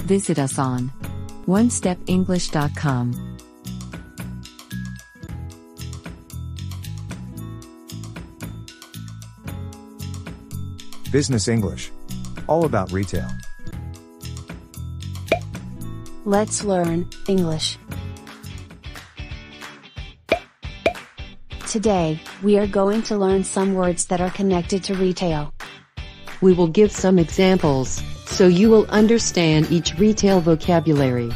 Visit us on onestepenglish.com. Business English. All about retail. Let's learn English. Today, we are going to learn some words that are connected to retail. We will give some examples, so you will understand each retail vocabulary.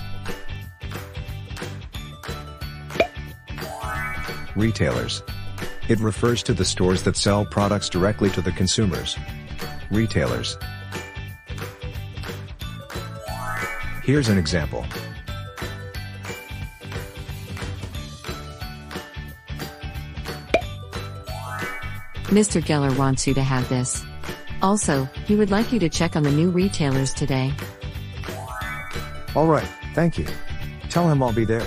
Retailers. It refers to the stores that sell products directly to the consumers. Retailers. Here's an example. Mr. Geller wants you to have this. Also, he would like you to check on the new retailers today. All right, thank you. Tell him I'll be there.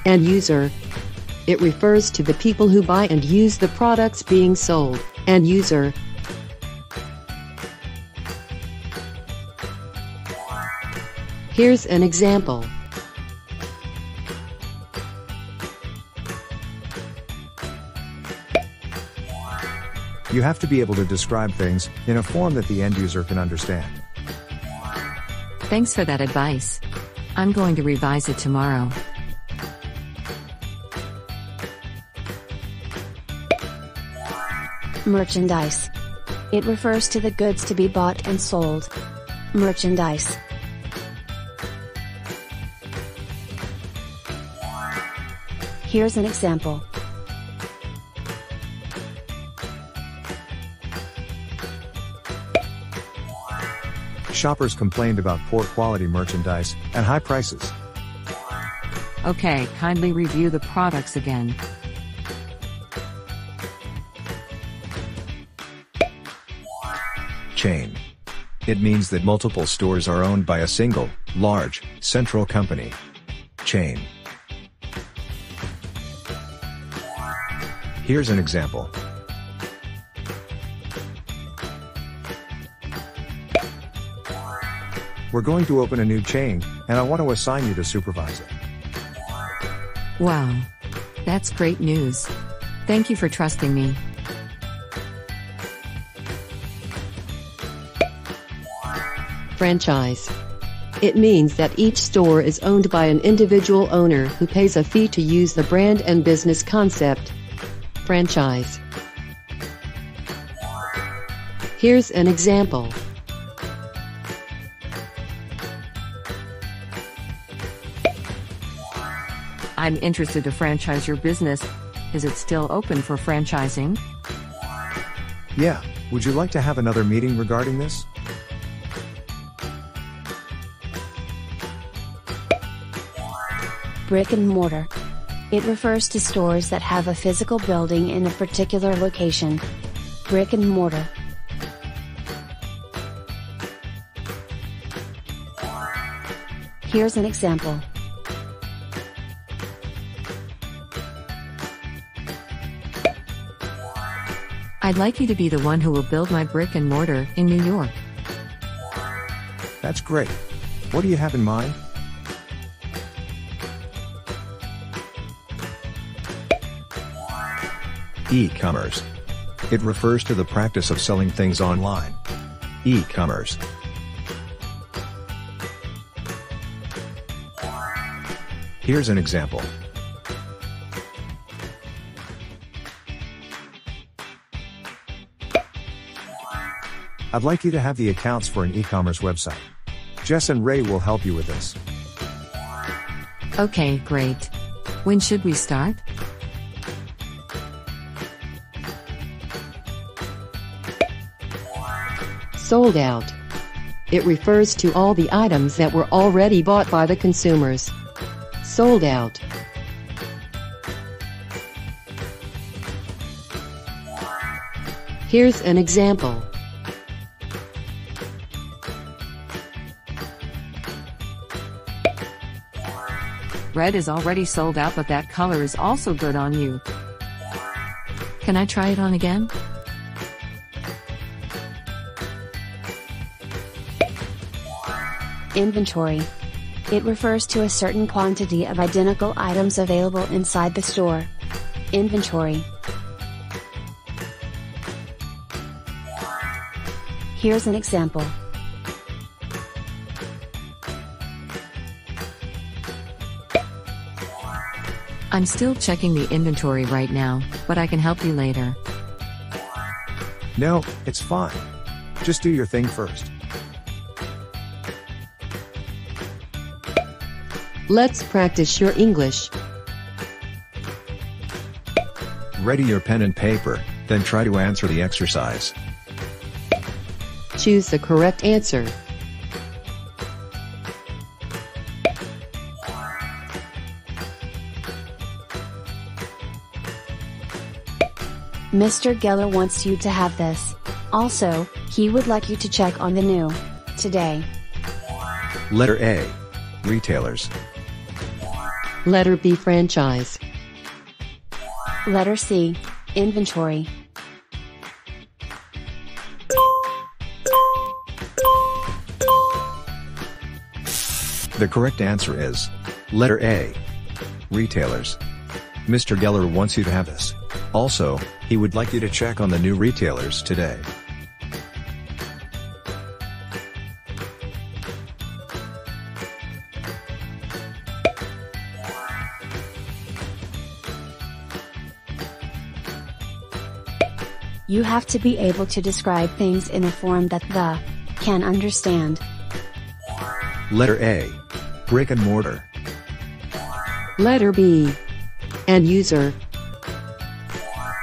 End user. It refers to the people who buy and use the products being sold. End user. Here's an example. You have to be able to describe things in a form that the end user can understand. Thanks for that advice. I'm going to revise it tomorrow. Merchandise. It refers to the goods to be bought and sold. Merchandise. Here's an example. Shoppers complained about poor quality merchandise and high prices. Okay, kindly review the products again. Chain. It means that multiple stores are owned by a single, large, central company. Chain. Here's an example. We're going to open a new chain, and I want to assign you to supervise it. Wow. That's great news. Thank you for trusting me. Franchise. It means that each store is owned by an individual owner who pays a fee to use the brand and business concept. Franchise. Here's an example. I'm interested to franchise your business. Is it still open for franchising? Yeah, would you like to have another meeting regarding this? Brick and mortar. It refers to stores that have a physical building in a particular location. Brick and mortar. Here's an example. I'd like you to be the one who will build my brick and mortar in New York. That's great. What do you have in mind? E-commerce. It refers to the practice of selling things online. E-commerce. Here's an example. I'd like you to have the accounts for an e-commerce website. Jess and Ray will help you with this. Okay, great. When should we start? Sold out. It refers to all the items that were already bought by the consumers. Sold out. Here's an example. Red is already sold out, but that color is also good on you. Can I try it on again? Inventory. It refers to a certain quantity of identical items available inside the store. Inventory. Here's an example. I'm still checking the inventory right now, but I can help you later. No, it's fine. Just do your thing first. Let's practice your English. Ready your pen and paper, then try to answer the exercise. Choose the correct answer. Mr. Geller wants you to have this. Also, he would like you to check on the new today. Letter A. Retailers. Letter B. Franchise. Letter C. Inventory. The correct answer is letter A. Retailers. Mr. Geller wants you to have this. Also, he would like you to check on the new retailers today. You have to be able to describe things in a form that the can understand. Letter A. Brick and mortar. Letter B. End user.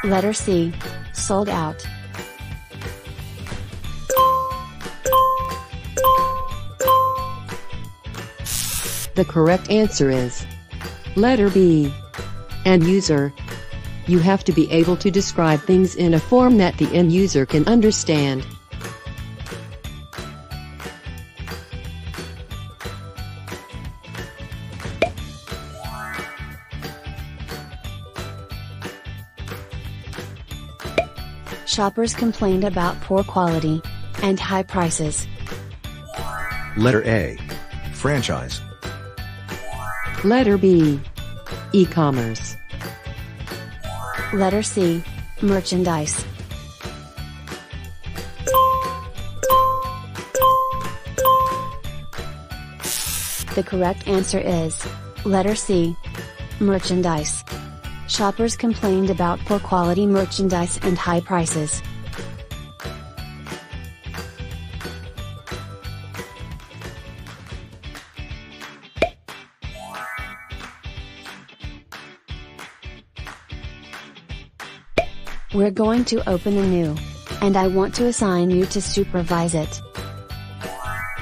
Letter C. Sold out. The correct answer is letter B. End user. You have to be able to describe things in a form that the end user can understand. Shoppers complained about poor quality and high prices. Letter A. Franchise. Letter B. E-commerce. Letter C. Merchandise. The correct answer is letter C. Merchandise. Shoppers complained about poor quality merchandise and high prices. We're going to open a new, and I want to assign you to supervise it.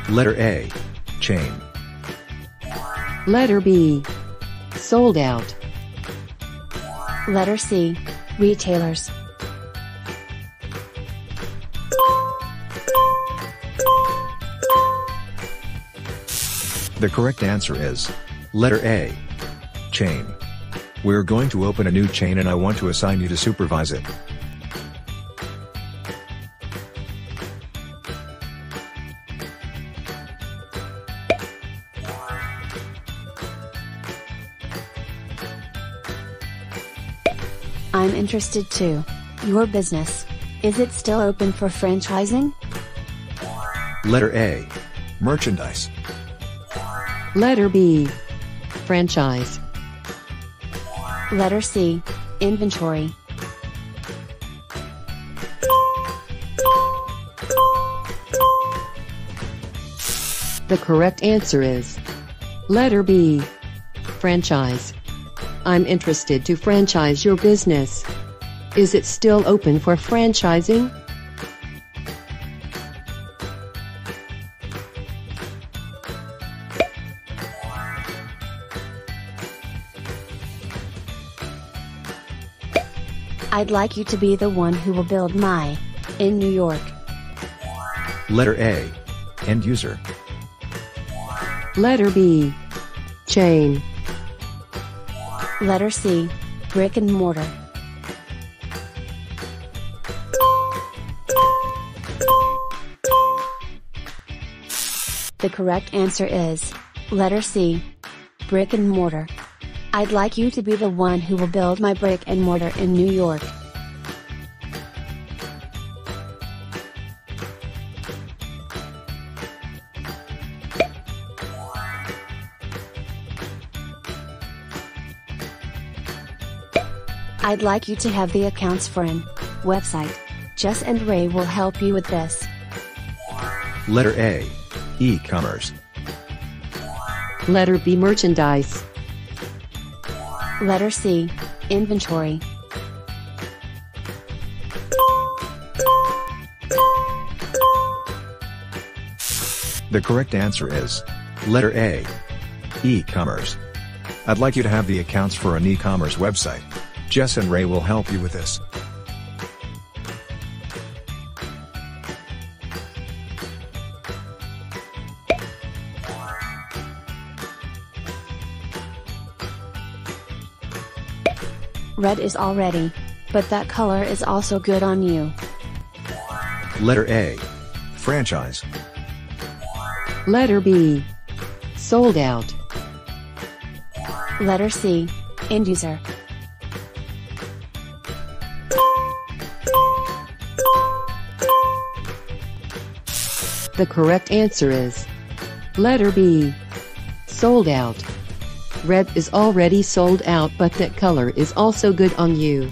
Letter A. Chain. Letter B. Sold out. Letter C. Retailers. The correct answer is letter A. Chain. We're going to open a new chain and I want to assign you to supervise it. I'm interested too. Your business. Is it still open for franchising? Letter A. Merchandise. Letter B. Franchise. Letter C. Inventory. The correct answer is letter B. Franchise. I'm interested to franchise your business. Is it still open for franchising? I'd like you to be the one who will build my in New York. Letter A. End user. Letter B. Chain. Letter C. Brick and mortar. The correct answer is letter C. Brick and mortar. I'd like you to be the one who will build my brick and mortar in New York. I'd like you to have the accounts for an website. Jess and Ray will help you with this. Letter A. E-commerce. Letter B. Merchandise. Letter C. Inventory. The correct answer is letter A. E-commerce. I'd like you to have the accounts for an e-commerce website. Jess and Ray will help you with this. Red is all ready, but that color is also good on you. Letter A. Franchise. Letter B. Sold out. Letter C. End user. The correct answer is letter B. Sold out. Red is already sold out, but that color is also good on you.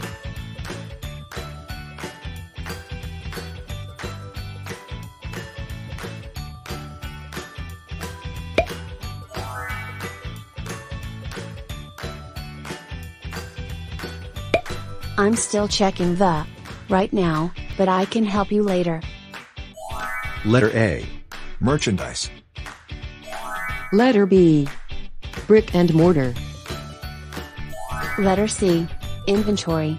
I'm still checking the right now, but I can help you later. Letter A. Merchandise. Letter B. Brick and mortar. Letter C. Inventory.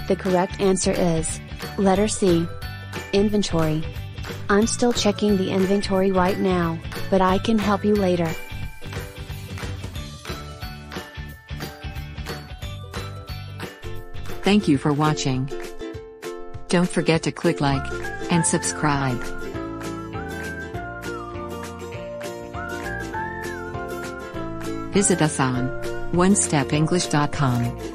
The correct answer is letter C. Inventory. I'm still checking the inventory right now, but I can help you later. Thank you for watching. Don't forget to click like and subscribe. Visit us on onestepenglish.com.